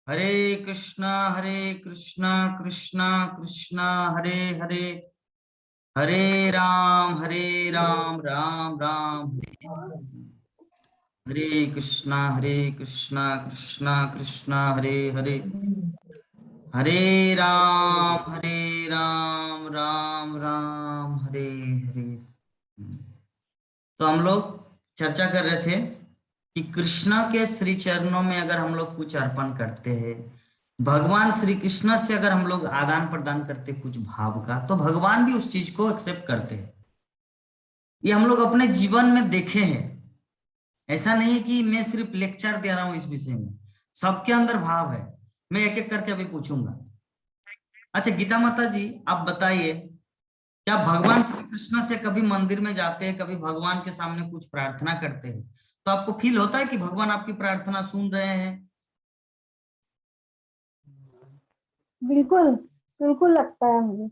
हरे कृष्णा कृष्णा कृष्णा हरे हरे, हरे राम राम राम हरे हरे कृष्णा कृष्णा कृष्णा हरे हरे, हरे राम राम राम हरे हरे। तो हम लोग चर्चा कर रहे थे कि कृष्णा के श्री चरणों में अगर हम लोग कुछ अर्पण करते हैं, भगवान श्री कृष्ण से अगर हम लोग आदान प्रदान करते कुछ भाव का, तो भगवान भी उस चीज को एक्सेप्ट करते हैं। ये हम लोग अपने जीवन में देखे हैं। ऐसा नहीं है कि मैं सिर्फ लेक्चर दे रहा हूं इस विषय में, सबके अंदर भाव है। मैं एक एक करके अभी पूछूंगा। अच्छा गीता माता जी, आप बताइए, क्या भगवान श्री कृष्ण से कभी मंदिर में जाते हैं, कभी भगवान के सामने कुछ प्रार्थना करते हैं, तो आपको फील होता है कि भगवान आपकी प्रार्थना सुन रहे हैं? बिल्कुल बिल्कुल लगता है मुझे।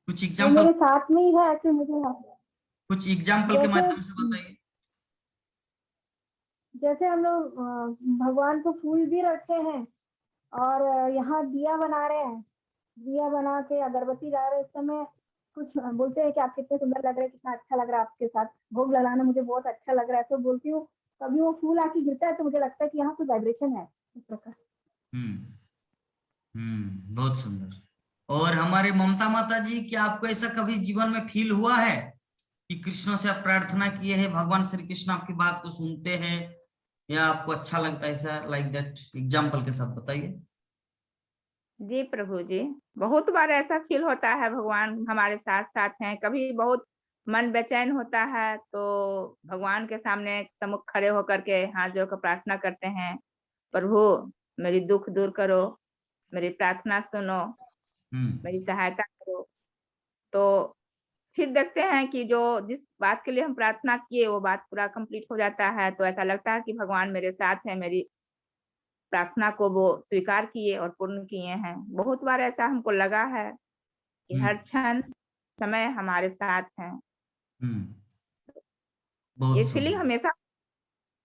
कुछ वो एग्जाम्पल, मेरे साथ में ही है कि मुझे कुछ एग्जाम्पल के जैसे माध्यम से बताइए। जैसे हम लोग भगवान को फूल भी रखे हैं और यहाँ दिया बना रहे हैं। दिया बना के अगरबत्ती ला रहे हैं, उस समय कुछ बोलते हैं कि आप कितने सुंदर लग रहे हैं, कितना अच्छा लग रहा है आपके साथ भोग लगाना, मुझे बहुत अच्छा लग रहा है, तो बोलती हूँ। कभी वो फूल आके गिरता है तो मुझे लगता है कि यहाँ कोई वाइब्रेशन है इस प्रकार। हम्म बहुत सुंदर। और हमारे ममता माता जी, क्या आपको ऐसा कभी जीवन में फील हुआ है कि कृष्ण से आप प्रार्थना किए हैं, भगवान श्री कृष्ण आपकी बात को सुनते हैं, या आपको अच्छा लगता है ऐसा? लाइक दैट एग्जाम्पल के साथ बताइए। जी प्रभु जी, बहुत बार ऐसा फील होता है भगवान हमारे साथ साथ हैं। कभी बहुत मन बेचैन होता है तो भगवान के सामने सम्मुख खड़े होकर के हाथ जोड़कर प्रार्थना करते हैं, प्रभु मेरी दुख दूर करो, मेरी प्रार्थना सुनो, मेरी सहायता करो। तो फिर देखते हैं कि जो जिस बात के लिए हम प्रार्थना किए वो बात पूरा कंप्लीट हो जाता है, तो ऐसा लगता है कि भगवान मेरे साथ है, मेरी प्रार्थना को वो स्वीकार किए और पूर्ण किए हैं। बहुत बार ऐसा हमको लगा है कि हर क्षण समय हमारे साथ हैं। हम्म बहुत ये फीलिंग सुंदर। हमेशा।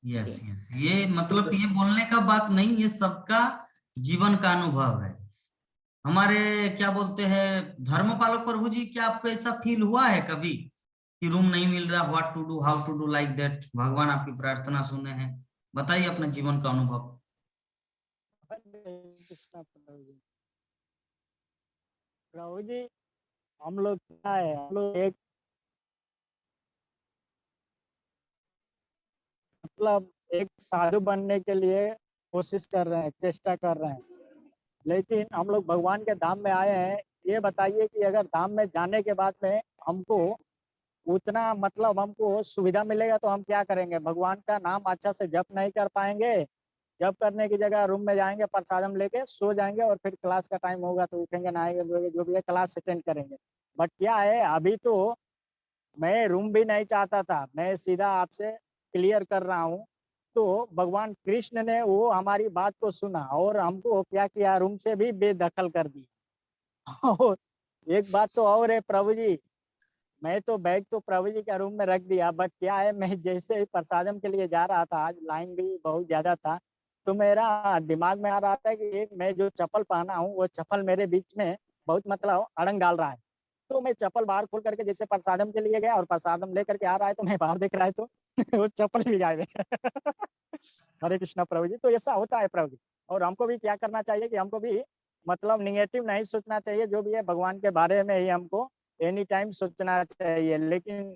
यस जी यस, ये मतलब ये बोलने का बात नहीं, ये सबका जीवन का अनुभव है। हमारे क्या बोलते हैं धर्मपालक प्रभु जी, क्या आपको ऐसा फील हुआ है कभी कि रूम नहीं मिल रहा, what to do, how to do, like that, भगवान आपकी प्रार्थना सुने हैं? बताइए अपना जीवन का अनुभव। प्रभु जी, हम लोग क्या है, हम लोग एक मतलब एक साधु बनने के लिए कोशिश कर रहे हैं, चेष्टा कर रहे हैं। लेकिन हम लोग भगवान के धाम में आए हैं। ये बताइए कि अगर धाम में जाने के बाद में हमको उतना मतलब हमको सुविधा मिलेगा तो हम क्या करेंगे? भगवान का नाम अच्छा से जप नहीं कर पाएंगे। जप करने की जगह रूम में जाएंगे, प्रसादम लेके सो जाएंगे और फिर क्लास का टाइम होगा तो उठेंगे, नहाएंगे, जो भी है क्लास अटेंड करेंगे। बट क्या है, अभी तो मैं रूम भी नहीं चाहता था, मैं सीधा आपसे क्लियर कर रहा हूँ। तो भगवान कृष्ण ने वो हमारी बात को सुना और हमको क्या किया, रूम से भी बेदखल कर दिया। और एक बात तो और है प्रभु जी, मैं तो बैग तो प्रभु जी का रूम में रख दिया, बट क्या है, मैं जैसे ही प्रसादम के लिए जा रहा था, आज लाइन भी बहुत ज्यादा था, तो मेरा दिमाग में आ रहा था कि एक मैं जो चप्पल पहना हूँ वो चप्पल मेरे बीच में बहुत मतलब अड़ंग डाल रहा है। तो मैं चप्पल बाहर खोल करके जैसे प्रसादम के लिए गया और प्रसादम लेकर के आ रहा है तो मैं बाहर देख रहा है तो वो चप्पल भी गायब है। हरे कृष्णा प्रभु जी, तो ऐसा होता है प्रभु जी। और हमको भी क्या करना चाहिए कि हमको भी मतलब निगेटिव नहीं सोचना चाहिए, जो भी है भगवान के बारे में ही हमको एनी टाइम सोचना चाहिए। लेकिन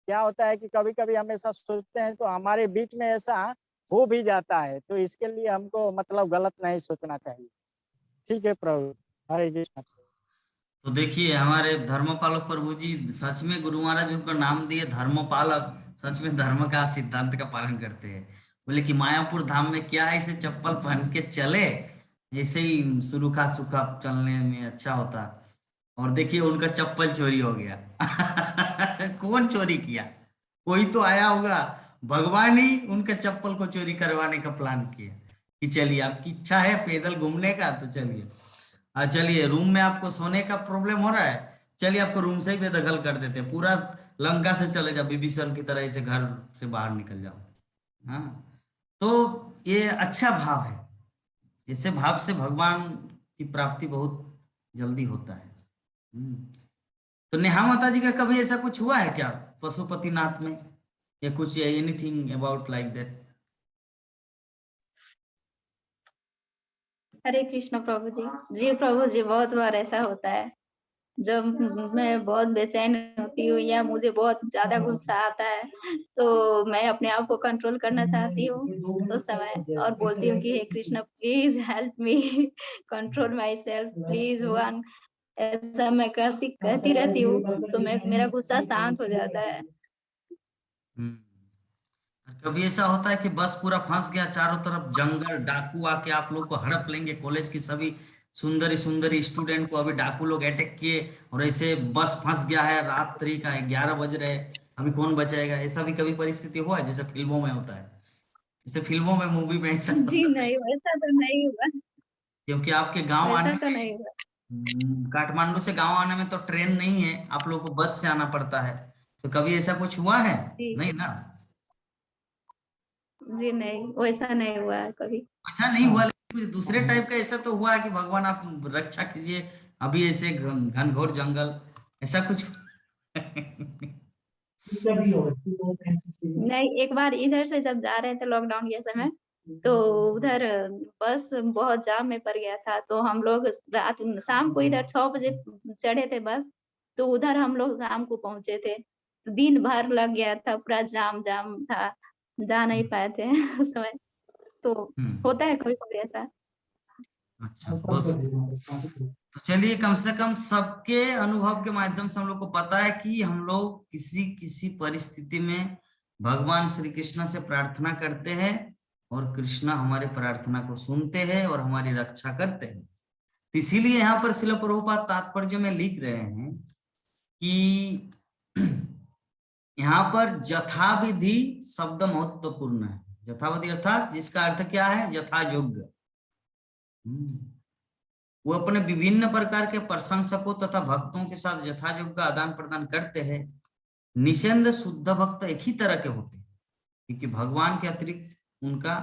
क्या होता है कि कभी कभी हम ऐसा सोचते हैं तो हमारे बीच में ऐसा हो भी जाता है, तो इसके लिए हमको मतलब गलत नहीं सोचना चाहिए। ठीक है प्रभु, हरे कृष्ण। तो देखिए हमारे धर्मपालक प्रभु जी, सच में गुरु महाराज उनको नाम दिए धर्मपालक, सच में धर्म का सिद्धांत का पालन करते हैं। बोले कि मायापुर धाम में क्या है, इसे चप्पल पहन के चले, ऐसे ही सुरुखा सुखा चलने में अच्छा होता। और देखिए उनका चप्पल चोरी हो गया। कौन चोरी किया? कोई तो आया होगा, भगवान ही उनके चप्पल को चोरी करवाने का प्लान किया कि चलिए आपकी इच्छा है पैदल घूमने का तो चलिए। चलिए रूम में आपको सोने का प्रॉब्लम हो रहा है, चलिए आपको रूम से ही बेदखल कर देते हैं, पूरा लंका से चले जाओ, विभीषण की तरह इसे घर से बाहर निकल जाओ। हाँ, तो ये अच्छा भाव है। ऐसे भाव से भगवान की प्राप्ति बहुत जल्दी होता है। तो नेहा माता जी का कभी ऐसा कुछ हुआ है क्या पशुपतिनाथ में, या कुछ एनीथिंग अबाउट लाइक दैट? हरे कृष्ण प्रभु जी। जी प्रभु जी, बहुत बार ऐसा होता है जब मैं बहुत बेचैन होती हूँ या मुझे बहुत ज्यादा गुस्सा आता है, तो मैं अपने आप को कंट्रोल करना चाहती हूँ उस समय और बोलती हूँ कि हे Krishna please help me control myself please भगवान। ऐसा मैं कहती रहती हूँ तो मेरा गुस्सा शांत हो जाता है। कभी ऐसा होता है कि बस पूरा फंस गया, चारों तरफ जंगल, डाकू आके आप लोग को हड़प लेंगे, कॉलेज की सभी सुंदरी सुंदरी स्टूडेंट को अभी डाकू लोग अटैक किए और ऐसे बस फंस गया है, रात्रि का 11 बज रहे, अभी कौन बचाएगा? ऐसा भी कभी परिस्थिति हुआ है जैसे फिल्मों में होता है, जैसे फिल्मों में मूवी में ऐसा जी होता है? नहीं, वैसा तो नहीं हुआ। क्योंकि आपके गांव आने वैसा तो नहीं हुआ। काठमांडू से गांव आने में तो ट्रेन नहीं है, आप लोग को बस से आना पड़ता है, तो कभी ऐसा कुछ हुआ है? जी नहीं ना? जी नहीं, वैसा नहीं हुआ है कभी। ऐसा नहीं हुआ, लेकिन कुछ दूसरे टाइप का ऐसा तो हुआ है कि भगवान आप रक्षा कीजिए, अभी ऐसे घनघोर जंगल, ऐसा कुछ? नहीं, एक बार इधर से जब जा रहे थे लॉकडाउन के समय, तो उधर बस बहुत जाम में पड़ गया था, तो हम लोग रात शाम को इधर 6 बजे चढ़े थे बस, तो उधर हम लोग शाम को पहुंचे थे, तो दिन भर लग गया था, पूरा जाम जाम था, जा नहीं पाए थे उस समय। तो होता है कभी कभी ऐसा। अच्छा, तो चलिए, कम से कम सबके अनुभव के माध्यम से हम लोग को पता है कि हम लोग किसी किसी परिस्थिति में भगवान श्री कृष्ण से प्रार्थना करते हैं और कृष्ण हमारे प्रार्थना को सुनते हैं और हमारी रक्षा करते हैं। तो इसीलिए यहाँ पर श्रील प्रभुपाद तात्पर्य में लिख रहे हैं कि यहाँ पर यथाविधि शब्द महत्वपूर्ण है। यथाविधि अर्थात जिसका अर्थ क्या है? यथा योग्य। वो अपने विभिन्न प्रकार के प्रशंसकों तथा भक्तों के साथ यथा योग्य आदान प्रदान करते हैं। निसंदेह शुद्ध भक्त एक ही तरह के होते हैं, क्योंकि भगवान के अतिरिक्त उनका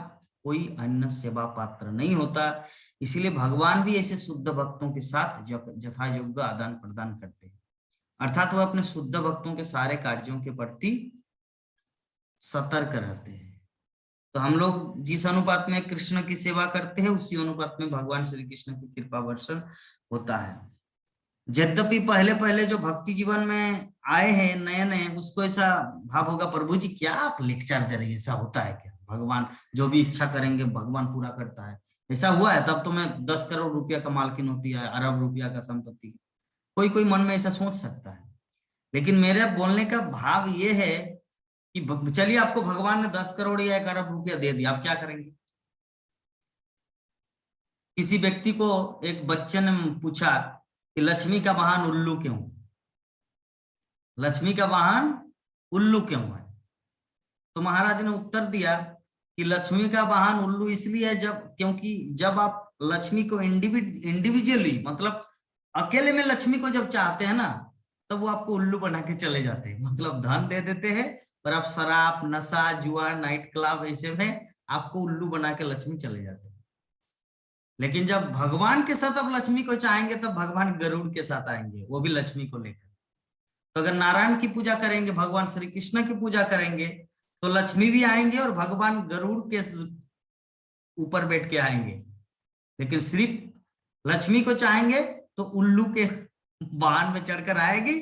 कोई अन्य सेवा पात्र नहीं होता। इसीलिए भगवान भी ऐसे शुद्ध भक्तों के साथ यथा योग्य आदान प्रदान करते हैं, अर्थात वह अपने शुद्ध भक्तों के सारे कार्यों के प्रति सतर्क रहते हैं। तो हम लोग जिस अनुपात में कृष्ण की सेवा करते हैं, उसी अनुपात में भगवान श्री कृष्ण की कृपा वर्षण होता है। यद्यपि पहले पहले जो भक्ति जीवन में आए हैं नए नए, उसको ऐसा भाव होगा, प्रभु जी क्या आप लेक्चर दे रहे हैं, ऐसा होता है क्या? भगवान जो भी इच्छा करेंगे भगवान पूरा करता है, ऐसा हुआ है? तब तो मैं 10 करोड़ रुपया का मालकिन होती है, अरब रुपया का संपत्ति, कोई कोई मन में ऐसा सोच सकता है। लेकिन मेरे बोलने का भाव ये है कि चलिए आपको भगवान ने 10 करोड़ या 1 अरब रुपया दे दिया, आप क्या करेंगे? किसी व्यक्ति को एक बच्चे ने पूछा कि लक्ष्मी का वाहन उल्लू क्यों? लक्ष्मी का वाहन उल्लू क्यों है? तो महाराज ने उत्तर दिया कि लक्ष्मी का वाहन उल्लू इसलिए है क्योंकि जब आप लक्ष्मी को इंडिविजुअली, मतलब अकेले में लक्ष्मी को जब चाहते हैं ना, तब वो आपको उल्लू बना के चले जाते हैं, मतलब धन दे देते हैं, पर आप शराब, नशा, जुआ, नाइट क्लब ऐसे में आपको उल्लू बना के लक्ष्मी चले जाते हैं। लेकिन जब भगवान के साथ आप लक्ष्मी को चाहेंगे, तब भगवान गरुड़ के साथ आएंगे, वो भी लक्ष्मी को लेकर। तो अगर नारायण की पूजा करेंगे, भगवान श्री कृष्ण की पूजा करेंगे, तो लक्ष्मी भी आएंगे और भगवान गरुड़ के ऊपर बैठ के आएंगे। लेकिन सिर्फ लक्ष्मी को चाहेंगे तो उल्लू के वाहन में चढ़कर आएगी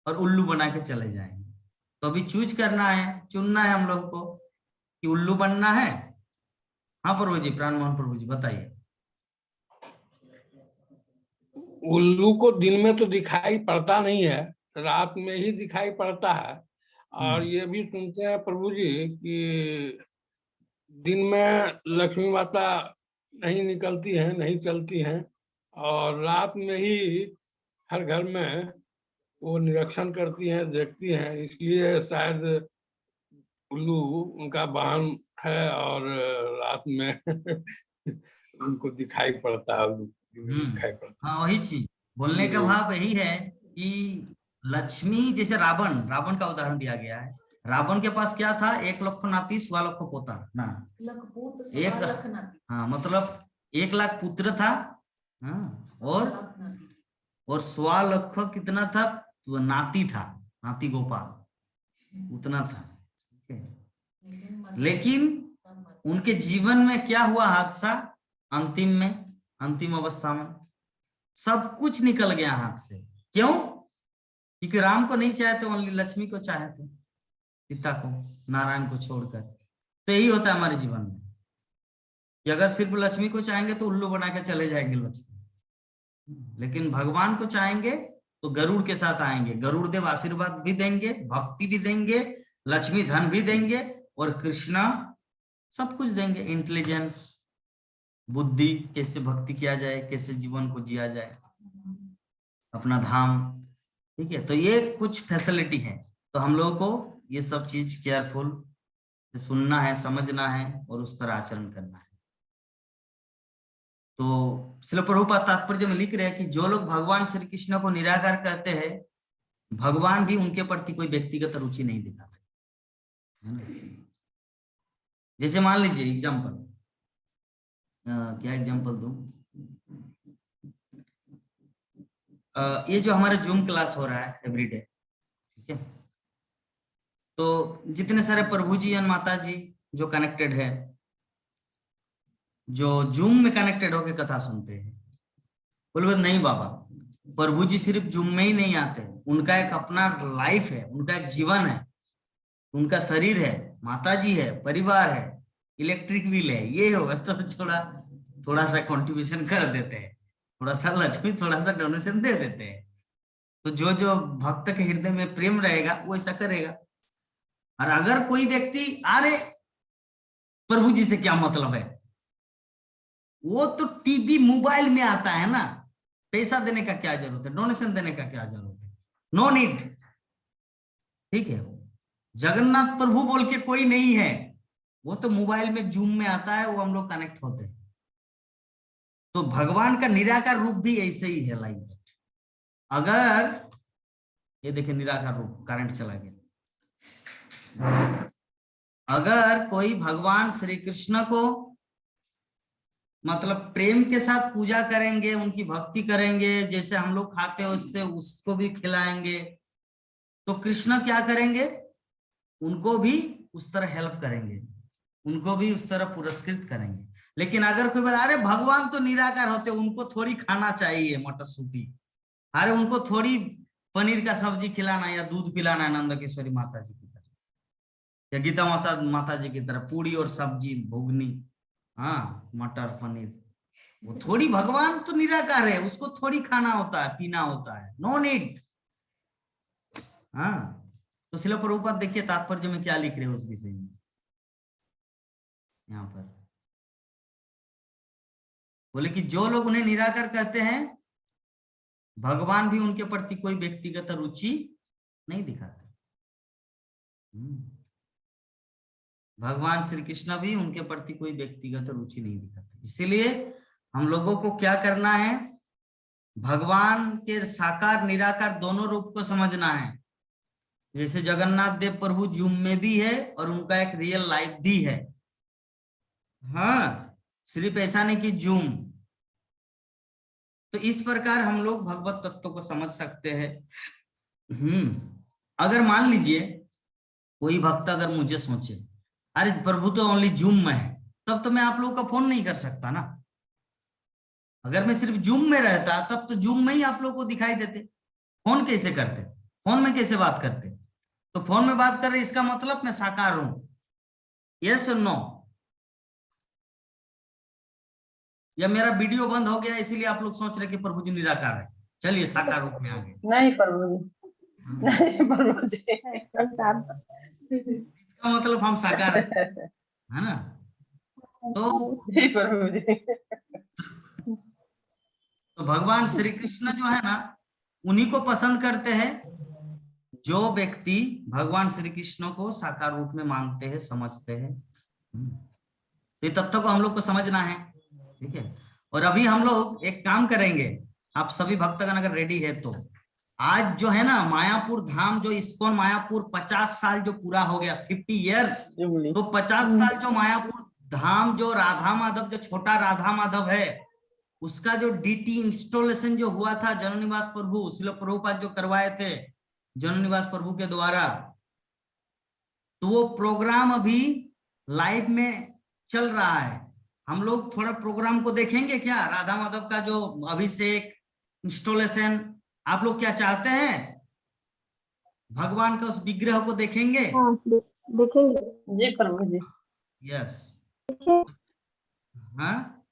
और उल्लू बना के चले जाएंगे। तो अभी चूज करना है, चुनना है हम लोग को कि उल्लू बनना है। हाँ प्रभु जी, प्राण मोहन प्रभु जी बताइए। उल्लू को दिन में तो दिखाई पड़ता नहीं है, रात में ही दिखाई पड़ता है। और ये भी सुनते हैं प्रभु जी कि दिन में लक्ष्मी माता नहीं निकलती हैं, नहीं चलती हैं, और रात में ही हर घर में वो निरीक्षण करती हैं, देखती हैं, इसलिए शायद उल्लू उनका वाहन है और रात में उनको दिखाई पड़ता है, दिखाई पड़ता है। हाँ, वही चीज बोलने का भाव यही है कि लक्ष्मी, जैसे रावण का उदाहरण दिया गया है। रावण के पास क्या था? 1 लख नाती, 1.25 लख पोता ना, एक, हाँ मतलब 1 लाख पुत्र था, हाँ, और 1.25 लाख कितना था, वो नाती था, नाती गोपाल उतना था। ठीक है, लेकिन उनके जीवन में क्या हुआ हादसा, अंतिम अवस्था में सब कुछ निकल गया हाथ से। क्यों? क्योंकि राम को नहीं चाहे थे, ओनली लक्ष्मी को चाहे थे, सीता को, नारायण को छोड़कर। तो यही होता है हमारे जीवन में कि अगर सिर्फ लक्ष्मी को चाहेंगे तो उल्लू बना के चले जाएंगे लक्ष्मी, लेकिन भगवान को चाहेंगे तो गरुड़ के साथ आएंगे। गरुड़ देव आशीर्वाद भी देंगे, भक्ति भी देंगे, लक्ष्मी धन भी देंगे, और कृष्णा सब कुछ देंगे, इंटेलिजेंस, बुद्धि, कैसे भक्ति किया जाए, कैसे जीवन को जिया जाए, अपना धाम। ठीक है, तो ये कुछ फैसिलिटी है। तो हम लोगों को ये सब चीज केयरफुल सुनना है, समझना है और उस पर आचरण करना है। तो श्रील प्रभुपाद तात्पर्य में लिख रहे हैं कि जो लोग भगवान श्री कृष्ण को निराकार कहते हैं, भगवान भी उनके प्रति कोई व्यक्तिगत रुचि नहीं दिखाते, है ना। जैसे मान लीजिए एग्जाम्पल, क्या एग्जाम्पल दूं, ये जो हमारे जूम क्लास हो रहा है एवरीडे, ठीक है, तो जितने सारे प्रभु जी और माता जी जो कनेक्टेड है, जो जूम में कनेक्टेड होकर कथा सुनते हैं, बोले नहीं बाबा, प्रभु जी सिर्फ जूम में ही नहीं आते, उनका एक अपना लाइफ है, उनका एक जीवन है, उनका शरीर है, माता जी है, परिवार है, इलेक्ट्रिक बिल है, ये होगा तो थोड़ा सा कंट्रीब्यूशन कर देते हैं, थोड़ा सा लक्ष्मी, थोड़ा सा डोनेशन दे देते हैं। तो जो भक्त के हृदय में प्रेम रहेगा वो ऐसा करेगा। और अगर कोई व्यक्ति, अरे प्रभु जी से क्या मतलब है, वो तो टीवी मोबाइल में आता है ना, पैसा देने का क्या जरूरत है, डोनेशन देने का क्या जरूरत है, नो नीड। ठीक है, जगन्नाथ प्रभु बोल के कोई नहीं है, वो तो मोबाइल में जूम में आता है, वो हम लोग कनेक्ट होते हैं। तो भगवान का निराकार रूप भी ऐसे ही है, लाइक दैट। अगर ये देखिए निराकार रूप, करंट चला गया। अगर कोई भगवान श्री कृष्ण को मतलब प्रेम के साथ पूजा करेंगे, उनकी भक्ति करेंगे, जैसे हम लोग खाते हैं उससे उसको भी खिलाएंगे, तो कृष्ण क्या करेंगे, उनको भी उस तरह हेल्प करेंगे, उनको भी उस तरह पुरस्कृत करेंगे। लेकिन अगर कोई बोले अरे भगवान तो निराकार होते, उनको थोड़ी खाना चाहिए मटर सूटी, अरे उनको थोड़ी पनीर का सब्जी खिलाना या दूध पिलाना है नंद किशोरी माता जी की तरह, या गीता माता जी की तरह पूरी और सब्जी भुगनी, हाँ मटर पनीर, वो थोड़ी, भगवान तो निराकार है, उसको थोड़ी खाना होता है, पीना होता है, नो नीड। हाँ, तो श्रील प्रभुपाद देखिए तात्पर्य में क्या लिख रहे हैं उस विषय में। यहाँ पर बोले कि जो लोग उन्हें निराकार कहते हैं, भगवान भी उनके प्रति कोई व्यक्तिगत रुचि नहीं दिखाते। भगवान श्री कृष्ण भी उनके प्रति कोई व्यक्तिगत रुचि नहीं दिखाते। इसीलिए हम लोगों को क्या करना है, भगवान के साकार निराकार दोनों रूप को समझना है। जैसे जगन्नाथ देव प्रभु जूम में भी है और उनका एक रियल लाइफ भी है। हाँ, सिर्फ ऐसा नहीं कि जूम। तो इस प्रकार हम लोग भगवत तत्व को समझ सकते हैं। अगर मान लीजिए कोई भक्त अगर मुझे सोचे अरे प्रभु तो ओनली जूम में है, तब तो मैं आप लोगों का फोन नहीं कर सकता ना। अगर मैं सिर्फ जूम में रहता तब तो जूम में ही आप लोगों को दिखाई देते। फोन कैसे करते, फोन में कैसे बात करते? तो फोन में बात कर रहे इसका मतलब मैं साकार हूं, यस और नो? या मेरा वीडियो बंद हो गया इसीलिए आप लोग सोच रहे कि प्रभु जी निराकार है, चलिए साकार रूप में आ गए? नहीं प्रभु जी, नहीं प्रभु जी, इसका मतलब हम साकार है ना। तो प्रभु जी, तो भगवान श्री कृष्ण जो है ना, उन्हीं को पसंद करते हैं जो व्यक्ति भगवान श्री कृष्ण को साकार रूप में मानते हैं, समझते हैं। तो ये तत्व को हम लोग को समझना है, ठीक है। और अभी हम लोग एक काम करेंगे, आप सभी भक्तगण अगर रेडी है तो आज जो है ना मायापुर धाम, जो इस्कॉन मायापुर 50 साल जो पूरा हो गया, 50 इयर्स, तो 50 साल जो मायापुर धाम जो राधा माधव, जो छोटा राधा माधव है, उसका जो डीटी इंस्टॉलेशन जो हुआ था जननिवास प्रभु श्रील प्रभुपाद जो करवाए थे जननिवास प्रभु के द्वारा, तो वो प्रोग्राम अभी लाइव में चल रहा है। हम लोग थोड़ा प्रोग्राम को देखेंगे क्या, राधा माधव का जो अभिषेक इंस्टॉलेशन? आप लोग क्या चाहते हैं, भगवान का उस विग्रह को देखेंगे? हाँ देखेंगे। जी प्रभु जी। यस। हाँ,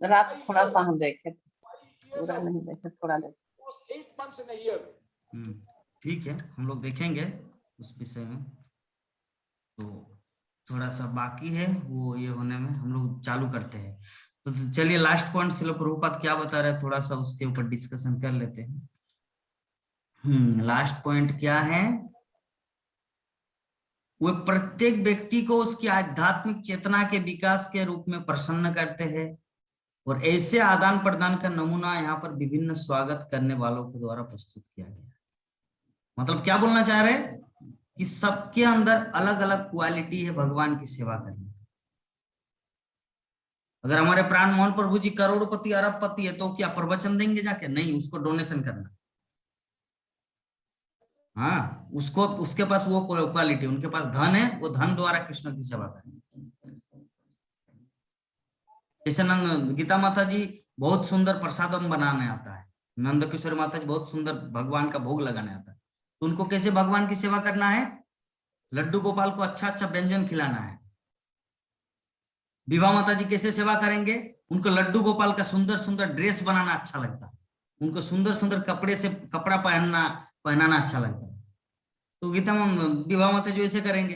रात थोड़ा सा हम देखे, पूरा नहीं देखे, थोड़ा देखे। ठीक है, हम लोग देखेंगे उस विषय में। तो थोड़ा सा बाकी है वो ये होने में, हम लोग चालू करते हैं। तो चलिए लास्ट पॉइंट श्रील प्रभुपाद क्या बता रहे हैं, थोड़ा सा उसके ऊपर डिस्कशन कर लेते हैं। लास्ट पॉइंट क्या है? वो प्रत्येक व्यक्ति को उसकी आध्यात्मिक चेतना के विकास के रूप में प्रसन्न करते हैं, और ऐसे आदान प्रदान का नमूना यहाँ पर विभिन्न स्वागत करने वालों के द्वारा प्रस्तुत किया गया। मतलब क्या बोलना चाह रहे हैं कि सबके अंदर अलग अलग क्वालिटी है भगवान की सेवा करने। अगर हमारे प्राण मोहन प्रभु जी करोड़पति अरबपति है तो क्या प्रवचन देंगे जाके? नहीं, उसको डोनेशन करना। हाँ, उसको उसके पास वो क्वालिटी, उनके पास धन है, वो धन द्वारा कृष्ण की सेवा करेंगे। जैसे गीता माता जी बहुत सुंदर प्रसादम बनाने आता है, नंद किशोर माता जी बहुत सुंदर भगवान का भोग लगाने आता है, तो उनको कैसे भगवान की सेवा करना है? लड्डू गोपाल को अच्छा अच्छा व्यंजन खिलाना है। विभा माता जी कैसे सेवा करेंगे? उनको लड्डू गोपाल का सुंदर सुंदर ड्रेस बनाना अच्छा लगता है, उनको सुंदर सुंदर कपड़े से कपड़ा पहनाना अच्छा लगता है। तो गीता विभा माता जी ऐसे करेंगे।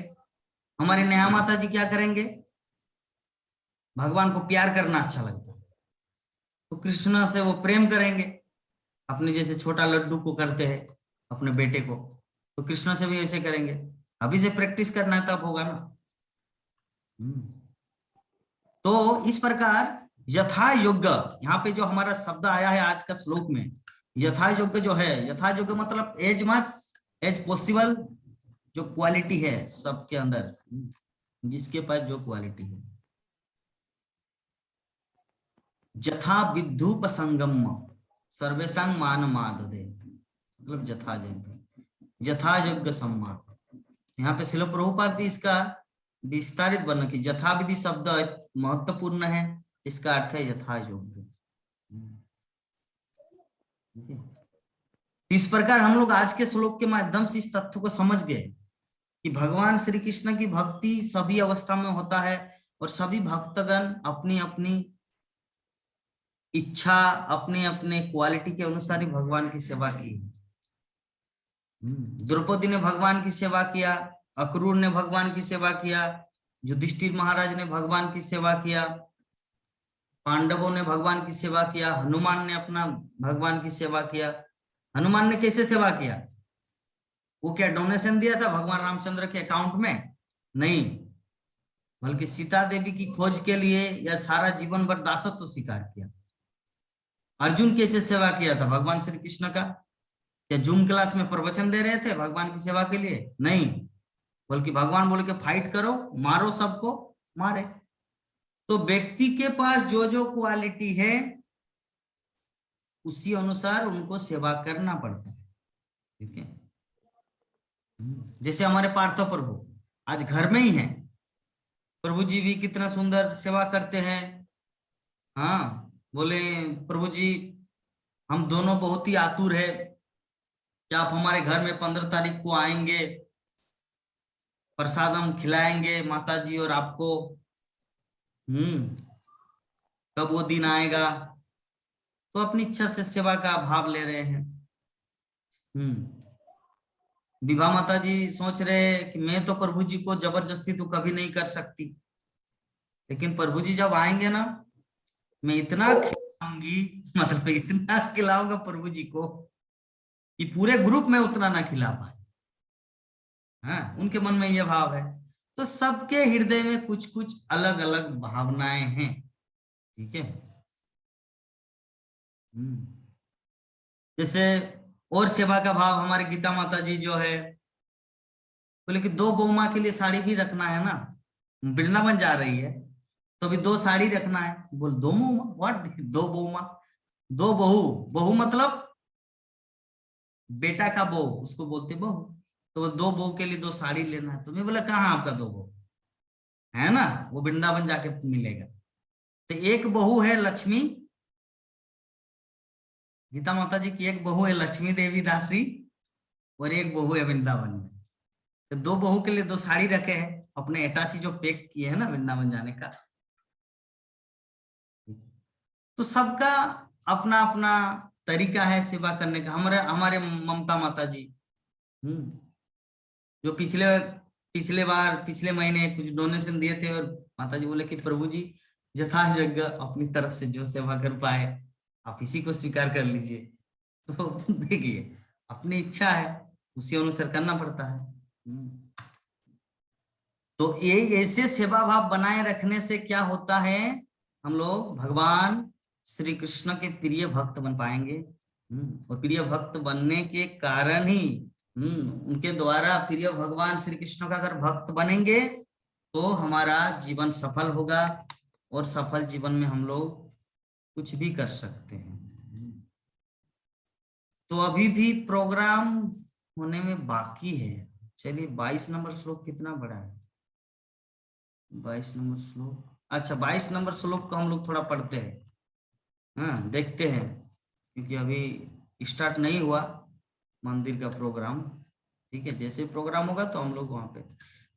हमारी नेहा माता जी क्या करेंगे? भगवान को प्यार करना अच्छा लगता है, तो कृष्ण से वो प्रेम करेंगे, अपने जैसे छोटा लड्डू को करते हैं अपने बेटे को, तो कृष्ण से भी ऐसे करेंगे। अभी से प्रैक्टिस करना है तब होगा ना। तो इस प्रकार यथा योग्य, यहाँ पे जो हमारा शब्द आया है आज का श्लोक में, यथा योग्य जो है, यथा योग्य मतलब एज मच एज पॉसिबल, जो क्वालिटी है सबके अंदर, जिसके पास जो क्वालिटी है। यथा विद्धूप संगम सर्वेशंग मान माददे, मतलब यथा योग्य, यथा योग्य सम्मान। यहाँ पे श्रील प्रभुपाद भी इसका विस्तारित वर्णन की, यथा विधि शब्द महत्वपूर्ण है, इसका अर्थ है यथा योग्य। इस प्रकार हम लोग आज के श्लोक के माध्यम से इस तथ्य को समझ गए कि भगवान श्री कृष्ण की भक्ति सभी अवस्था में होता है, और सभी भक्तगण अपनी अपनी इच्छा, अपने अपने क्वालिटी के अनुसार ही भगवान की सेवा की। द्रौपदी ने भगवान की सेवा किया, अक्रूर ने भगवान की सेवा किया, युधिष्ठिर महाराज ने भगवान की सेवा किया, पांडवों ने भगवान की सेवा किया, हनुमान ने अपना भगवान की सेवा किया। हनुमान ने कैसे सेवा किया? वो क्या डोनेशन दिया था भगवान रामचंद्र के अकाउंट में? नहीं, बल्कि सीता देवी की खोज के लिए या सारा जीवन भर दासत्व स्वीकार किया। अर्जुन कैसे सेवा किया था भगवान श्री कृष्ण का? क्या जूम क्लास में प्रवचन दे रहे थे भगवान की सेवा के लिए? नहीं, बल्कि भगवान बोले कि फाइट करो, मारो, सबको मारे। तो व्यक्ति के पास जो जो क्वालिटी है उसी अनुसार उनको सेवा करना पड़ता है। ठीक है, जैसे हमारे पार्थो प्रभु आज घर में ही हैं, प्रभु जी भी कितना सुंदर सेवा करते हैं। हाँ, बोले प्रभु जी हम दोनों बहुत ही आतुर है कि आप हमारे घर में 15 तारीख को आएंगे, प्रसाद हम खिलाएंगे माता जी और आपको। कब वो दिन आएगा? तो अपनी इच्छा से सेवा का भाव ले रहे हैं। विभा माता जी सोच रहे कि मैं तो प्रभु जी को जबरदस्ती तो कभी नहीं कर सकती, लेकिन प्रभु जी जब आएंगे ना, मैं इतना खिलाऊंगी, मतलब इतना खिलाऊंगा प्रभु जी को कि पूरे ग्रुप में उतना ना खिला पाए। हाँ, उनके मन में यह भाव है। तो सबके हृदय में कुछ कुछ अलग अलग भावनाएं हैं। ठीक है, जैसे और सेवा का भाव हमारे गीता माता जी जो है, बोले कि 2 बहू माँ के लिए साड़ी भी रखना है ना, वृंदावन जा रही है तो भी 2 साड़ी रखना है। बोल 2 बहू माँ, व्हाट 2 बहू माँ? 2 बहू, बहू मतलब बेटा का बहू, उसको बोलते बहू। तो 2 बहू के लिए 2 साड़ी लेना है। तो मैं बोला कहाँ आपका 2 बहू है ना, वो वृंदावन जाके मिलेगा। तो एक बहू है लक्ष्मी, गीता माता जी की एक बहू है लक्ष्मी देवी दासी, और एक बहू है वृंदावन में। तो 2 बहू के लिए 2 साड़ी रखे हैं, अपने अटैची जो पैक किए हैं ना वृंदावन जाने का। तो सबका अपना अपना तरीका है सेवा करने का। हमारे ममता माता जी जो पिछले महीने कुछ डोनेशन दिए थे, और माता जी बोले कि प्रभु जी यथायोग्य अपनी तरफ से जो सेवा कर पाए आप इसी को स्वीकार कर लीजिए। तो देखिए अपनी इच्छा है, उसी अनुसार करना पड़ता है। तो ये ऐसे सेवा भाव बनाए रखने से क्या होता है, हम लोग भगवान श्री कृष्ण के प्रिय भक्त बन पाएंगे। और प्रिय भक्त बनने के कारण ही उनके द्वारा प्रिय भगवान श्री कृष्ण का अगर भक्त बनेंगे तो हमारा जीवन सफल होगा, और सफल जीवन में हम लोग कुछ भी कर सकते हैं। तो अभी भी प्रोग्राम होने में बाकी है। चलिए 22 नंबर श्लोक कितना बड़ा है, 22 नंबर श्लोक। अच्छा 22 नंबर श्लोक को हम लोग थोड़ा पढ़ते हैं, हाँ देखते हैं, क्योंकि अभी स्टार्ट नहीं हुआ मंदिर का प्रोग्राम। ठीक है, जैसे प्रोग्राम होगा तो हम लोग वहां पे।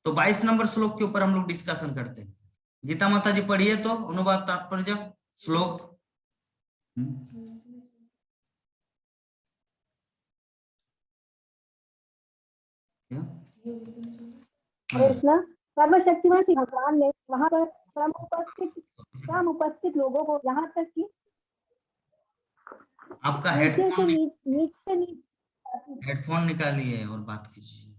तो 22 नंबर श्लोक के ऊपर हम लोग डिस्कशन करते हैं। गीता माता जी पढ़िए तो अनुवाद तात्पर्य श्लोक। कृष्ण सर्वशक्तिमान श्री भगवान ने वहां पर सम उपस्थित लोगों को यहाँ तक कि आपका नीचे से हेडफोन नीच से नीच हेडफोन निकालिए और बात कीजिए।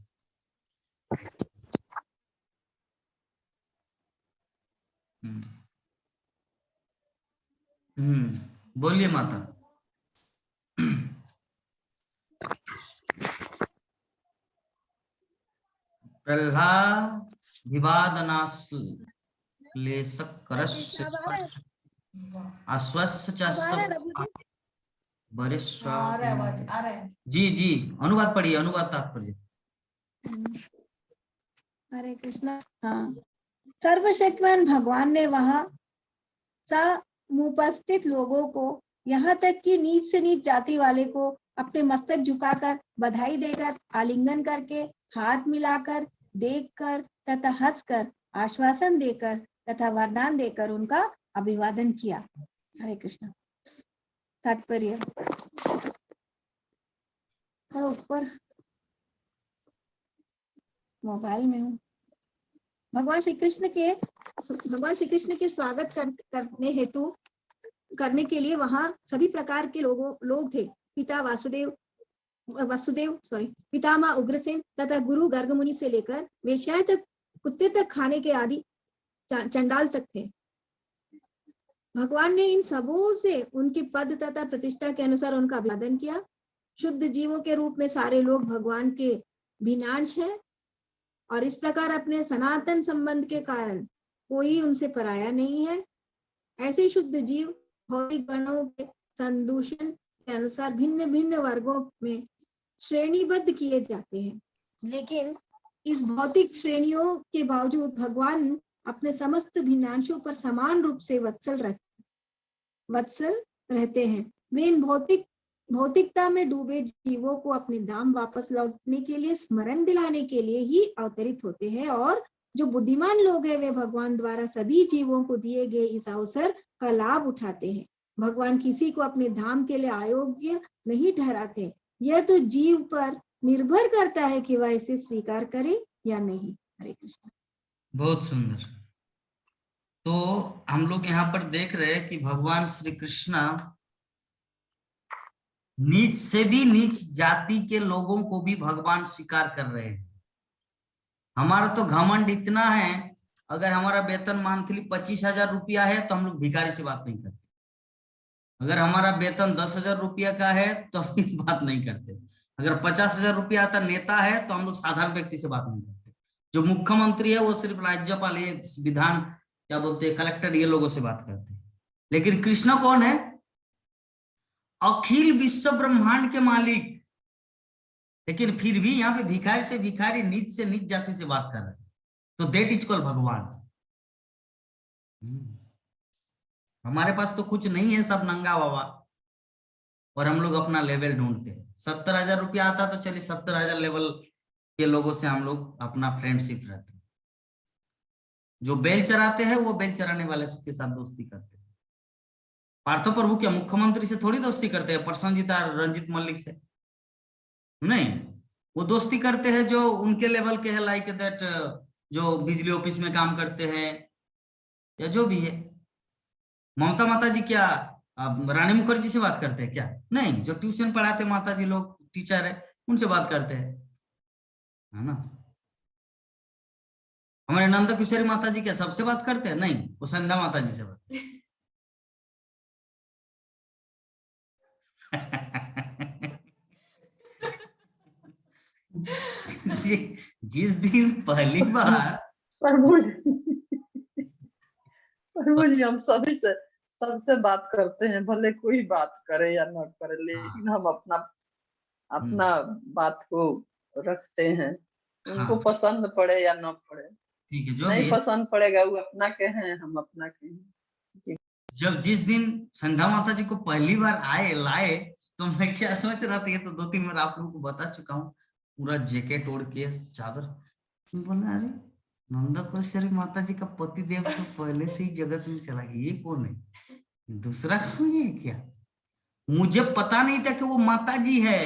बोलिए माता। जी जी, अनुवाद पढ़िए, अनुवाद तात्पर्य। हरे कृष्णा। हाँ, सर्वशक्तिमान भगवान ने वहां समुपस्थित लोगों को यहाँ तक कि नीच से नीच जाति वाले को अपने मस्तक झुकाकर, बधाई देकर, आलिंगन करके, हाथ मिलाकर, देखकर तथा हंसकर, आश्वासन देकर तथा वरदान देकर उनका अभिवादन किया। हरे कृष्ण। तात्पर्य ऊपर मोबाइल में हूँ। भगवान श्री कृष्ण के स्वागत करने हेतु करने के लिए वहां सभी प्रकार के लोग थे। पिता वसुदेव पितामह उग्रसेन तथा गुरु गर्ग मुनि से लेकर वेश्याएं तक, कुत्ते तक खाने के आदि चंडाल तक थे। भगवान ने इन सबों से उनके पद तथा प्रतिष्ठा के अनुसार उनका अभिवादन किया। शुद्ध जीवों के रूप में सारे लोग भगवान के भिन्नांश हैं, और इस प्रकार अपने सनातन संबंध के कारण कोई उनसे पराया नहीं है। ऐसे शुद्ध जीव भौतिक गणों के संदूषण के अनुसार भिन्न भिन्न वर्गों में श्रेणीबद्ध किए जाते हैं, लेकिन इस भौतिक श्रेणियों के बावजूद भगवान अपने समस्त भिन्नांशों पर समान रूप से वत्सल रहते हैं। वे इन भौतिकता में डूबे जीवों को अपने धाम वापस लौटने के लिए स्मरण दिलाने के लिए ही अवतरित होते हैं, और जो बुद्धिमान लोग हैं वे भगवान द्वारा सभी जीवों को दिए गए इस अवसर का लाभ उठाते हैं। भगवान किसी को अपने धाम के लिए अयोग्य नहीं ठहराते। यह तो जीव पर निर्भर करता है कि वह इसे स्वीकार करे या नहीं। हरे कृष्ण। बहुत सुंदर। तो हम लोग यहाँ पर देख रहे हैं कि भगवान श्री कृष्ण नीच से भी नीच जाति के लोगों को भी भगवान स्वीकार कर रहे हैं। हमारा तो घमंड इतना है, अगर हमारा वेतन मंथली 25,000 रुपया है तो हम लोग भिखारी से बात नहीं करते। अगर हमारा वेतन 10,000 रुपया का है तो हम बात नहीं करते। अगर 50,000 रुपया आता नेता है तो हम लोग साधारण व्यक्ति से बात नहीं करते। जो मुख्यमंत्री है वो सिर्फ राज्यपाल, ये विधान क्या बोलते हैं, कलेक्टर, ये लोगों से बात करते हैं। लेकिन कृष्ण कौन है? अखिल विश्व ब्रह्मांड के मालिक। लेकिन फिर भी यहाँ पे भिखारी से भिखारी, नीच से नीच जाति से बात कर रहे हैं, तो दैट इज कॉल्ड भगवान। हमारे पास तो कुछ नहीं है, सब नंगा बाबा, और हम लोग अपना लेवल ढूंढते हैं। 70,000 रुपया आता तो चलिए 70,000 लेवल के लोगों से हम लोग अपना फ्रेंडशिप रहते हैं। जो बैल चराते हैं वो बैल चराने वाले के साथ दोस्ती करते हैं। पार्थो प्रभु क्या मुख्यमंत्री से थोड़ी दोस्ती करते हैं, प्रसन्नजीत और रंजीत मल्लिक से नहीं, वो दोस्ती करते हैं जो उनके लेवल के है, लाइक दैट जो बिजली ऑफिस में काम करते हैं या जो भी है। ममता माता जी क्या रानी मुखर्जी से बात करते हैं क्या? नहीं, जो ट्यूशन पढ़ाते माता जी लोग, टीचर है, उनसे बात करते हैं, है ना। हमारे नंदा किशोरी माता जी क्या सबसे बात करते हैं? नहीं, वो संध्या माता जी से बात जिस दिन पहली बार प्रभु जी हम सभी से सबसे बात करते हैं, भले कोई बात करे या न करे, लेकिन हम अपना बात को रखते हैं, उनको पसंद पड़े या न पड़े। ठीक है, जो नहीं भी पसंद पड़ेगा वो अपना के हैं, हम अपना के हैं। जब जिस दिन संध्या माता जी को पहली बार लाए तो मैं क्या सोच रहा था, ये तो 2-3 बार आप लोगों को बता चुका हूँ, पूरा जैकेट ओढ़ के चादर, बोला अरे नंदा किशोरी माता जी का पति देव तो पहले से ही जगत में चला गया, ये कौन है, दूसरा कौन है क्या? मुझे पता नहीं था कि वो माता जी है।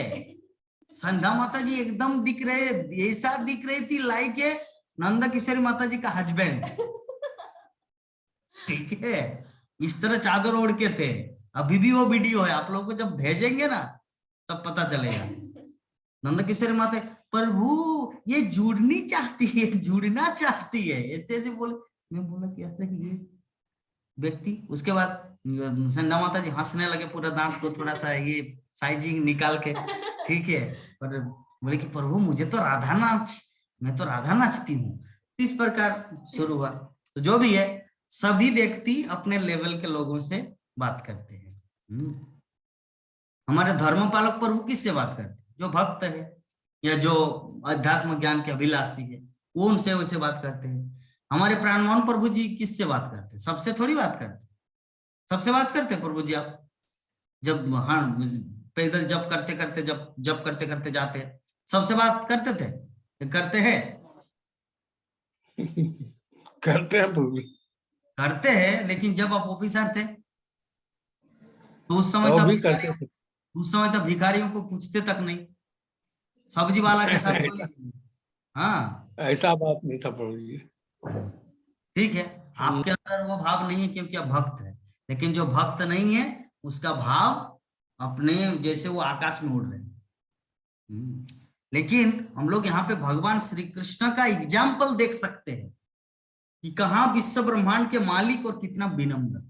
संध्या माता जी एकदम दिख रहे, ऐसा दिख रही थी लाइक है नंदा किशोरी माता जी का हस्बैंड। ठीक है, इस तरह चादर ओढ़ के थे। अभी भी वो वीडियो है, आप लोगों को जब भेजेंगे ना तब पता चलेगा। नंदा किशोरी माता, प्रभु ये जुड़नी चाहती है, जुड़ना चाहती है, ऐसे ऐसे बोले। मैं बोला कि ये व्यक्ति, उसके बाद संध्या माता जी हंसने लगे, पूरा दांत को थोड़ा सा ये साइजिंग निकाल के, ठीक है, और बोले कि प्रभु मुझे तो राधा नाच, मैं तो राधा नाचती हूँ। इस प्रकार शुरू हुआ। तो जो भी है, सभी व्यक्ति अपने लेवल के लोगों से बात करते हैं। हमारे धर्मपालक प्रभु किससे बात करते हैं? जो भक्त है या जो अध्यात्म ज्ञान के अभिलाषी है, वो उनसे वैसे बात करते हैं। हमारे प्राणमोहन प्रभु जी किससे बात करते हैं? सबसे थोड़ी बात करते, सबसे बात करते हैं प्रभु जी। आप जब पैदल जप करते करते जाते, सबसे बात करते थे, करते हैं करते हैं प्रभु, करते हैं। लेकिन जब आप ऑफिसर थे तो उस समय तो भिखारियों को पूछते तक नहीं, सब्जी वाला के साथ कोई, हाँ ऐसा बात नहीं था प्रभु जी। ठीक है, आपके अंदर वो भाव नहीं है क्योंकि आप भक्त है। लेकिन जो भक्त नहीं है उसका भाव अपने जैसे वो आकाश में उड़ रहे हैं। लेकिन हम लोग यहाँ पे भगवान श्री कृष्ण का एग्जाम्पल देख सकते हैं कि कहाँ विश्व ब्रह्मांड के मालिक और कितना विनम्र,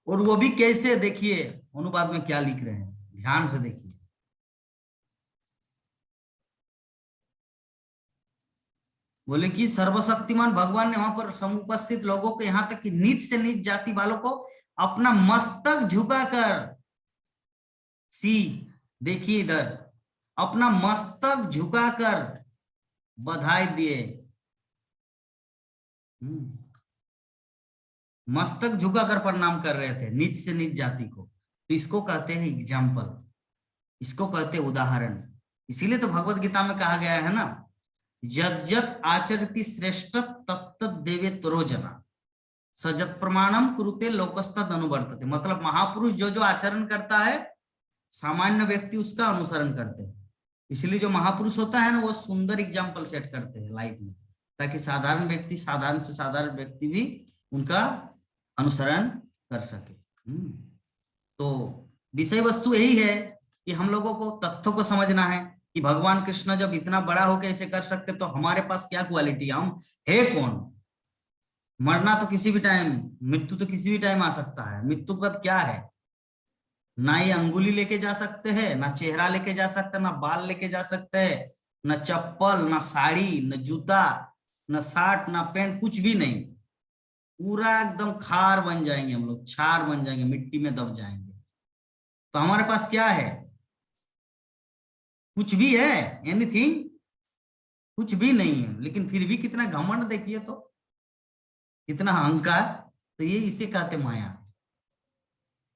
और वो भी कैसे, देखिए अनुवाद में क्या लिख रहे हैं, ध्यान से देखिए। बोले कि सर्वशक्तिमान भगवान ने वहां पर समुपस्थित लोगों को, यहाँ तक कि नीच से नीच जाति वालों को अपना मस्तक झुकाकर, देखिए इधर, अपना मस्तक झुकाकर बधाई दिए। मस्तक झुकाकर प्रणाम कर रहे थे नीच से नीच जाति को। तो इसको कहते हैं एग्जाम्पल, इसको कहते हैं उदाहरण। इसीलिए तो भगवत गीता में कहा गया है ना, यद यद आचरति श्रेष्ठ तत्त देवे तरो जना सजत प्रमाणम कुरुते लोकस्तद अनुवर्तते। मतलब महापुरुष जो जो आचरण करता है, सामान्य व्यक्ति उसका अनुसरण करते हैं। इसलिए जो महापुरुष होता है ना, वो सुंदर एग्जाम्पल सेट करते हैं लाइफ में, ताकि साधारण व्यक्ति, साधारण से साधारण व्यक्ति भी उनका अनुसरण कर सके। तो विषय वस्तु यही है कि हम लोगों को तथ्यों को समझना है कि भगवान कृष्ण जब इतना बड़ा होकर ऐसे कर सकते, तो हमारे पास क्या क्वालिटी, हम है कौन। मरना तो किसी भी टाइम, मृत्यु तो किसी भी टाइम आ सकता है। मृत्यु का क्या है, ना ये अंगुली लेके जा सकते हैं, ना चेहरा लेके जा सकते, ना बाल लेके जा सकते हैं, न चप्पल, न साड़ी, न जूता, न शर्ट, न पैंट, कुछ भी नहीं। पूरा एकदम खार बन जाएंगे हम लोग, क्षार बन जाएंगे, मिट्टी में दब जाएंगे। तो हमारे पास क्या है? कुछ भी है? एनीथिंग? कुछ भी नहीं है, लेकिन फिर भी कितना घमंड देखिए तो, कितना अहंकार। तो ये इसे कहते माया,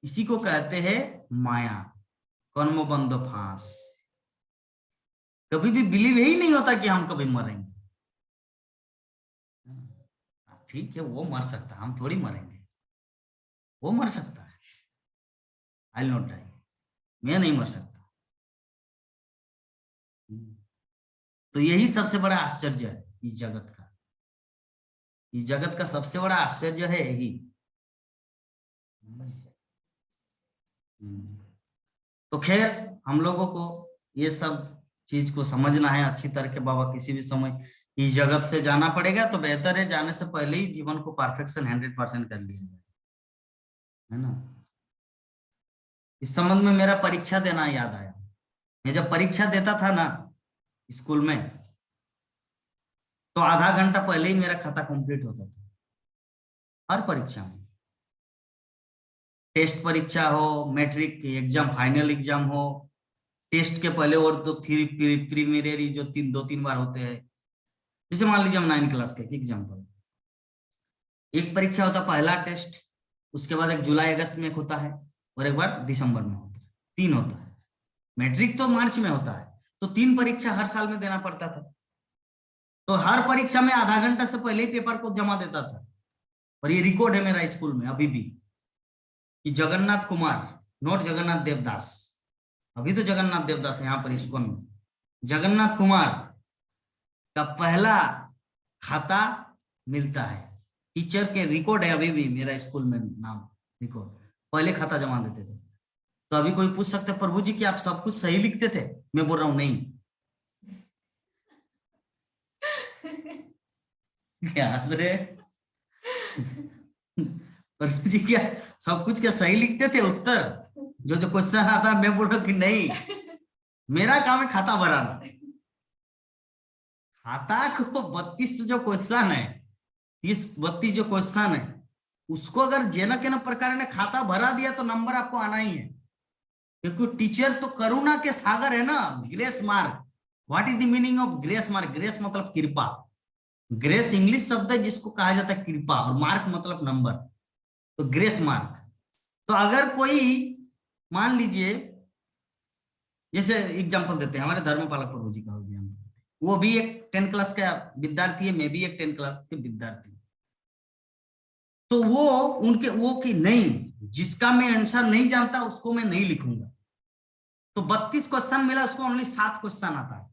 इसी को कहते हैं माया, कर्मबंध फांस। कभी भी बिलीव ही नहीं होता कि हम कभी मरेंगे। ठीक है, वो मर सकता है, हम थोड़ी मरेंगे। वो मर सकता है, आई विल नॉट डाई, मैं नहीं मर सकता। तो यही सबसे बड़ा आश्चर्य है इस जगत का। इस जगत का सबसे बड़ा आश्चर्य है यही। तो खैर, हम लोगों को ये सब चीज को समझना है अच्छी तरह के। बाबा किसी भी समय इस जगत से जाना पड़ेगा, तो बेहतर है जाने से पहले ही जीवन को परफेक्शन 100% कर लिया जाए, है ना। इस संबंध में मेरा परीक्षा देना याद आया। मैं जब परीक्षा देता था ना स्कूल में, तो आधा घंटा पहले ही मेरा खाता कंप्लीट होता था। हर परीक्षा में, टेस्ट परीक्षा हो, मैट्रिक एग्जाम, फाइनल एग्जाम हो, टेस्ट के पहले और तो प्रीलिमिनरी जो 2-3 बार होते हैं। जैसे मान लीजिए हम 9 क्लास के एग्जाम्पल, एक परीक्षा होता पहला टेस्ट, उसके बाद एक जुलाई अगस्त में एक होता है, और एक बार दिसंबर में होता है। 3 होता है। मैट्रिक तो मार्च में होता है, तो 3 परीक्षा हर साल में देना पड़ता था। तो हर परीक्षा में आधा घंटा से पहले ही पेपर को जमा देता था। और ये रिकॉर्ड है मेरा स्कूल में अभी भी, कि जगन्नाथ कुमार, नोट जगन्नाथ देवदास, अभी तो जगन्नाथ देवदास है यहाँ पर इस्कॉन में, जगन्नाथ कुमार का पहला खाता मिलता है। टीचर के रिकॉर्ड है अभी भी मेरा स्कूल में, नाम रिकॉर्ड, पहले खाता जमा देते थे। तो अभी कोई पूछ सकते प्रभु जी कि आप सब कुछ सही लिखते थे? मैं बोल रहा हूं नहीं। क्या हंस रहे? प्रभु जी क्या सब कुछ क्या सही लिखते थे? उत्तर जो क्वेश्चन आता है, मैं बोल रहा हूँ कि नहीं, मेरा काम है खाता भराना। खाता को 32 जो क्वेश्चन है, 30-32 जो क्वेश्चन है, उसको अगर जेना के न प्रकार ने खाता भरा दिया तो नंबर आपको आना ही है। क्योंकि टीचर तो करुणा के सागर है ना। Grace mark, what is the meaning of grace mark? Grace मतलब कृपा। ग्रेस इंग्लिश शब्द है जिसको कहा जाता है कृपा, और मार्क मतलब नंबर। तो ग्रेस मार्क। तो अगर कोई मान लीजिए, जैसे एग्जांपल देते हैं, हमारे धर्मपालक प्रभु जी का एग्जांपल, वो भी एक 10 क्लास का विद्यार्थी है, मैं भी एक 10 क्लास के विद्यार्थी। तो वो उनके वो कि नहीं, जिसका मैं आंसर नहीं जानता उसको मैं नहीं लिखूंगा। तो 32 क्वेश्चन मिला, उसको ओनली 7 क्वेश्चन आता है।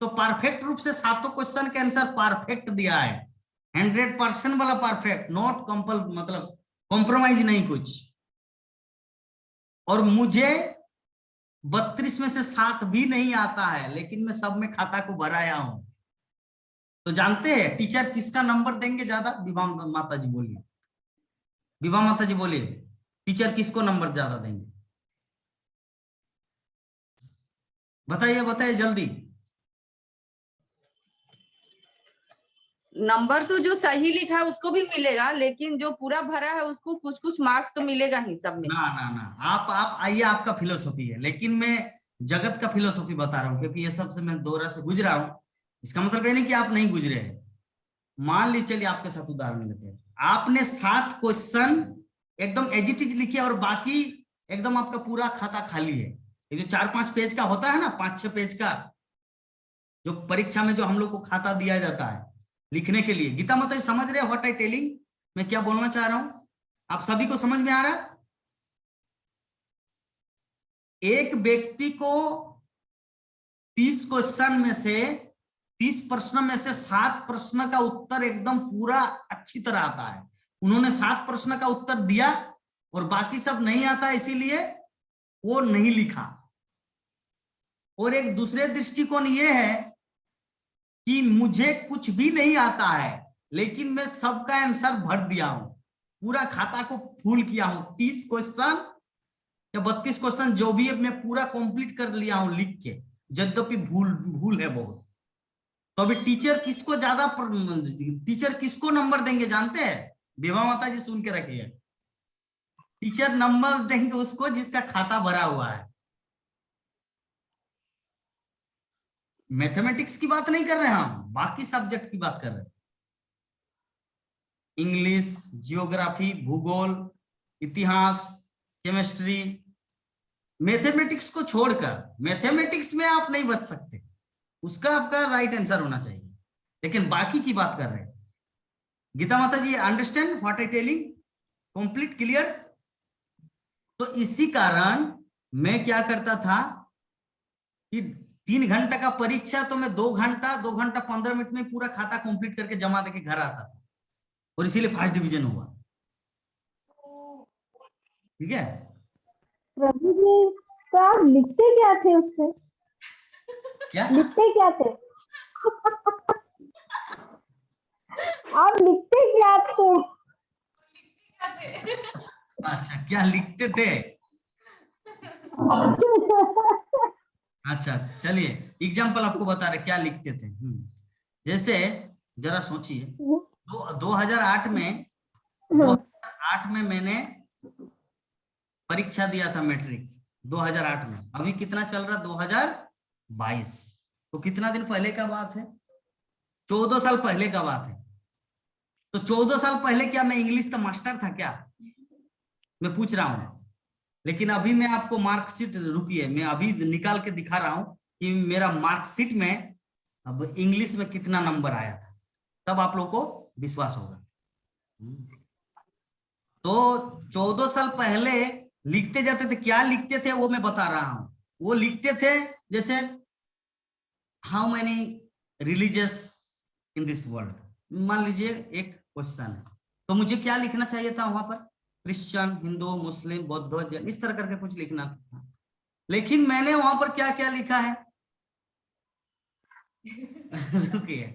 तो परफेक्ट रूप से 7 क्वेश्चन के आंसर परफेक्ट दिया है, 100% वाला परफेक्ट, नॉट कंपल, मतलब कॉम्प्रोमाइज नहीं कुछ। और मुझे 32 में से 7 भी नहीं आता है, लेकिन मैं सब में खाता को भराया हूं। तो जानते हैं टीचर किसका नंबर देंगे ज्यादा? विभा माता जी बोलिए, विभा माता जी बोलिए, टीचर किसको नंबर ज्यादा देंगे? बताइए बताइए जल्दी। नंबर तो जो सही लिखा है उसको भी मिलेगा, लेकिन जो पूरा भरा है उसको कुछ कुछ मार्क्स तो मिलेगा ही सब में। ना ना ना, आप आइए, आपका फिलोसॉफी है, लेकिन मैं जगत का फिलोसॉफी बता रहा हूँ, क्योंकि ये सबसे मैं दौरा से गुजरा हूँ। इसका मतलब ये नहीं कि आप नहीं गुजरे हैं। मान लीजिए, चलिए आपके साथ उदाहरण लेते हैं, आपने 7 क्वेश्चन एकदम एज इट इज लिखे, और बाकी एकदम आपका पूरा खाता खाली है। ये जो 4-5 पेज का होता है ना, 5-6 पेज का, जो परीक्षा में जो हम लोग को खाता दिया जाता है लिखने के लिए। गीता माता जी समझ रहे हैं व्हाट आई टेलिंग? मैं क्या बोलना चाह रहा हूं? आप सभी को समझ में आ रहा है? एक व्यक्ति को 30 क्वेश्चन में से, 30 प्रश्न में से 7 प्रश्न का उत्तर एकदम पूरा अच्छी तरह आता है। उन्होंने 7 प्रश्न का उत्तर दिया, और बाकी सब नहीं आता, इसीलिए वो नहीं लिखा। और एक दूसरे दृष्टिकोण ये है कि मुझे कुछ भी नहीं आता है, लेकिन मैं सबका आंसर भर दिया हूं, पूरा खाता को फुल किया हूं। 30 क्वेश्चन या 32 क्वेश्चन जो भी है, मैं पूरा कंप्लीट कर लिया हूं लिख के, यद्यपि भूल है बहुत। तो अभी टीचर किसको नंबर देंगे जानते हैं? विभा माता जी सुन के रखिए, टीचर नंबर देंगे उसको जिसका खाता भरा हुआ है। मैथमेटिक्स की बात नहीं कर रहे हैं हम, बाकी सब्जेक्ट की बात कर रहे हैं। इंग्लिश, जियोग्राफी, भूगोल, इतिहास, केमिस्ट्री, मैथमेटिक्स को छोड़कर, मैथमेटिक्स में आप नहीं बच सकते, उसका आपका राइट आंसर होना चाहिए, लेकिन बाकी की बात कर रहे हैं। गीता माता ji understand what I telling? Complete clear? तो इसी कारण मैं क्या करता था कि 3 घंटा का परीक्षा तो मैं 2 घंटा 15 मिनट में पूरा खाता कंप्लीट करके जमा देके घर आता था, और इसीलिए फर्स्ट डिवीजन हुआ। ठीक है? प्रभु जी, तो आप लिखते क्या थे उस पे? क्या लिखते क्या थे? आप लिखते क्या थे? अच्छा, क्या लिखते थे? अच्छा चलिए, एग्जाम्पल आपको बता रहे क्या लिखते थे। जैसे जरा सोचिए, 2008 में मैंने परीक्षा दिया था मैट्रिक, 2008 में। अभी कितना चल रहा? 2022। तो कितना दिन पहले का बात है? 14 साल पहले का बात है। तो 14 साल पहले क्या मैं इंग्लिश का मास्टर था क्या? मैं पूछ रहा हूं। लेकिन अभी मैं आपको मार्कशीट, रुकिए, मैं अभी निकाल के दिखा रहा हूं कि मेरा मार्कशीट में अब इंग्लिश में कितना नंबर आया था, तब आप लोग को विश्वास होगा। तो 14 साल पहले लिखते जाते थे, क्या लिखते थे वो मैं बता रहा हूं। वो लिखते थे जैसे how many religious in this world, मान लीजिए एक क्वेश्चन है, तो मुझे क्या लिखना चाहिए था वहां पर? क्रिश्चियन, हिंदू, मुस्लिम, बौद्ध, जैन, इस तरह करके कुछ लिखना था। लेकिन मैंने वहां पर क्या क्या लिखा है? रुकिए।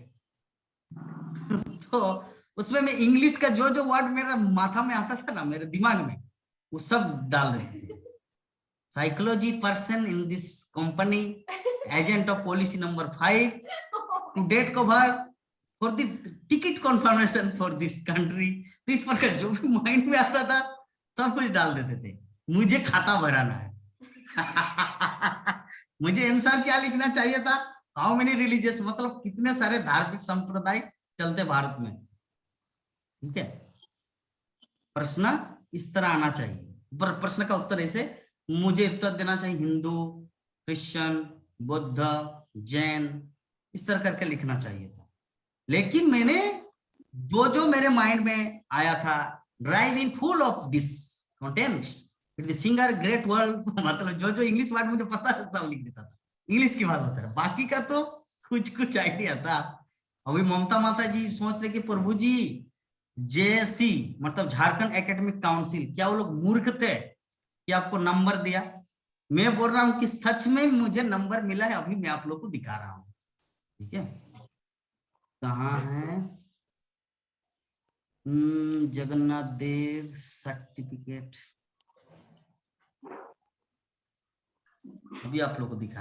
तो उसमें मैं इंग्लिश का जो जो वर्ड मेरा माथा में आता था ना, मेरे दिमाग में, वो सब डाल देते थे। Psychology person in this company, agent of policy number 5, to date cover for the ticket confirmation for this country. तो इस प्रकार जो भी माइंड में आता था सब कुछ डाल देते थे। मुझे खाता भराना है। मुझे आंसर क्या लिखना चाहिए था? हाउ मेनी रिलीजियस, मतलब कितने सारे धार्मिक संप्रदाय चलते भारत में। ठीक है? प्रश्न इस तरह आना चाहिए, पर प्रश्न का उत्तर ऐसे मुझे उत्तर देना चाहिए हिंदू, क्रिश्चियन, बुद्ध, जैन, इस तरह करके लिखना चाहिए था। लेकिन मैंने जो जो मेरे माइंड में आया था, drive in full of this contents with the singer great world, मतलब जो जो इंग्लिश वर्ड मुझे पता है सब लिख देता था। इंग्लिश की बात होता है, बाकी का तो कुछ कुछ आइडिया था। अभी ममता माता जी सोच रहे कि प्रभु जी जेएससी मतलब झारखंड एकेडमिक काउंसिल, क्या वो लोग मूर्ख थे कि आपको नंबर दिया? मैं बोल रहा हूं कि सच में मुझे नंबर मिला है, अभी मैं आप लोग को दिखा रहा हूं। ठीक है? कहाँ है जगन्नाथ देव सर्टिफिकेट? अभी आप लोग को दिखा